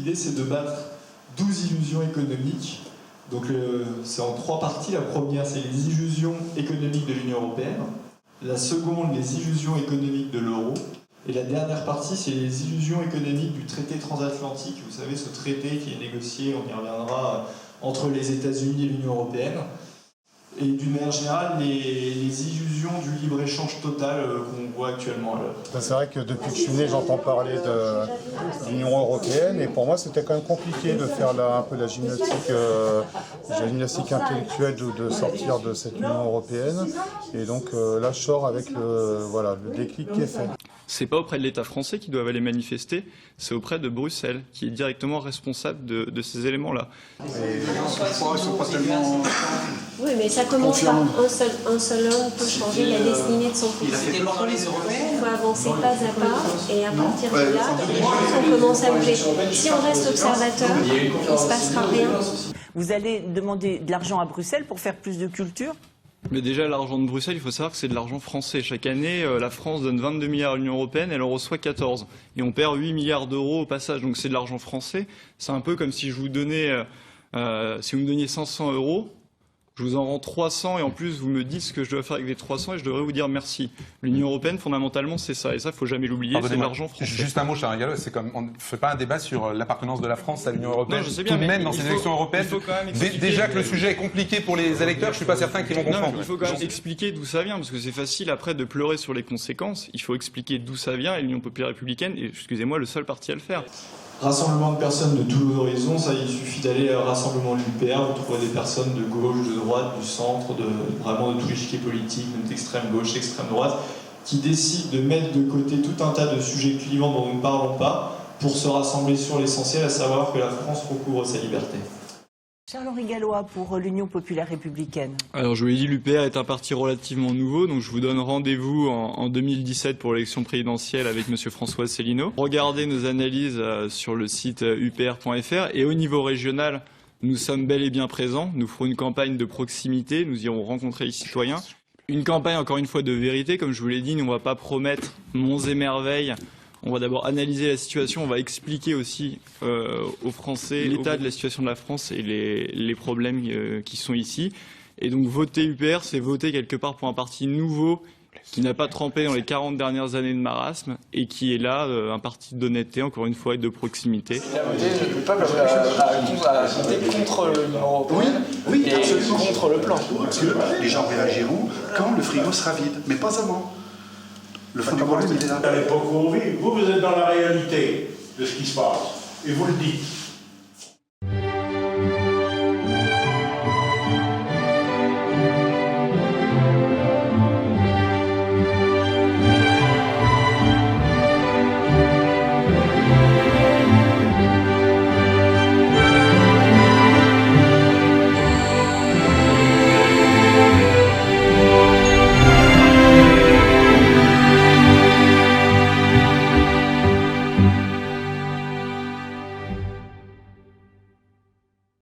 l'idée, c'est de battre 12 illusions économiques. Donc c'est en 3 parties. La première, c'est les illusions économiques de l'Union européenne. La seconde, les illusions économiques de l'euro. Et la dernière partie, c'est les illusions économiques du traité transatlantique. Vous savez, ce traité qui est négocié, on y reviendra, entre les États-Unis et l'Union européenne. Et d'une manière générale, les illusions du libre-échange total qu'on voit actuellement à l'heure. C'est vrai que depuis que je suis né, j'entends parler de l'Union européenne, et pour moi c'était quand même compliqué de faire un peu la gymnastique intellectuelle de sortir de cette Union européenne. Et donc là je sors avec le déclic qui est fait. C'est pas auprès de l'État français qu'ils doivent aller manifester, c'est auprès de Bruxelles, qui est directement responsable de ces éléments-là. Et les gens sont pas tellement... Oui, mais ça commence par un seul homme peut changer la destinée de son pays. Il faut avancer pas à pas, et à partir de là, on commence à bouger. Si on reste observateur, il ne se passera rien. Vous allez demander de l'argent à Bruxelles pour faire plus de culture ? Mais déjà, l'argent de Bruxelles, il faut savoir que c'est de l'argent français. Chaque année, la France donne 22 milliards à l'Union européenne, elle en reçoit 14. Et on perd 8 milliards d'euros au passage. Donc c'est de l'argent français. C'est un peu comme si je vous donnais, si vous me donniez 500 euros, je vous en rends 300 et en plus vous me dites ce que je dois faire avec les 300 et je devrais vous dire merci. L'Union européenne, fondamentalement, c'est ça. Et ça, il ne faut jamais l'oublier, c'est de l'argent français. Juste un mot, cher Gallo, c'est comme on ne fait pas un débat sur l'appartenance de la France à l'Union européenne. Non, je sais bien, tout de même, dans ces élections européennes, déjà que le sujet est compliqué pour les électeurs, je ne suis pas certain qu'ils vont comprendre. Non, il faut quand même expliquer d'où ça vient, parce que c'est facile après de pleurer sur les conséquences. Il faut expliquer d'où ça vient, et l'Union populaire républicaine est, excusez-moi, le seul parti à le faire. Rassemblement de personnes de tous horizons, ça il suffit d'aller à rassemblement de l'UPR, vous trouverez des personnes de gauche, de droite, du centre, vraiment de tout l'échiquier politique, même d'extrême gauche, d'extrême droite, qui décident de mettre de côté tout un tas de sujets clivants dont nous ne parlons pas pour se rassembler sur l'essentiel, à savoir que la France recouvre sa liberté. Charles-Henri Gallois pour l'Union populaire républicaine. Alors je vous l'ai dit, l'UPR est un parti relativement nouveau, donc je vous donne rendez-vous en 2017 pour l'élection présidentielle avec M. François Asselineau. Regardez nos analyses sur le site upr.fr et au niveau régional, nous sommes bel et bien présents. Nous ferons une campagne de proximité, nous irons rencontrer les citoyens. Une campagne encore une fois de vérité, comme je vous l'ai dit, nous on ne va pas promettre monts et merveilles. On va d'abord analyser la situation, on va expliquer aussi aux Français l'état de la situation de la France et les problèmes qui sont ici. Et donc voter UPR, c'est voter quelque part pour un parti nouveau qui n'a pas trempé dans les 40 dernières années de marasme et qui est là, un parti d'honnêteté, encore une fois, et de proximité. Le peuple a voté contre l'Union européenne et contre le plan. Parce que les gens réagiront quand le frigo sera vide, mais pas avant. Le fond du problème, il est là. À l'époque où on vit, vous êtes dans la réalité de ce qui se passe. Et vous le dites.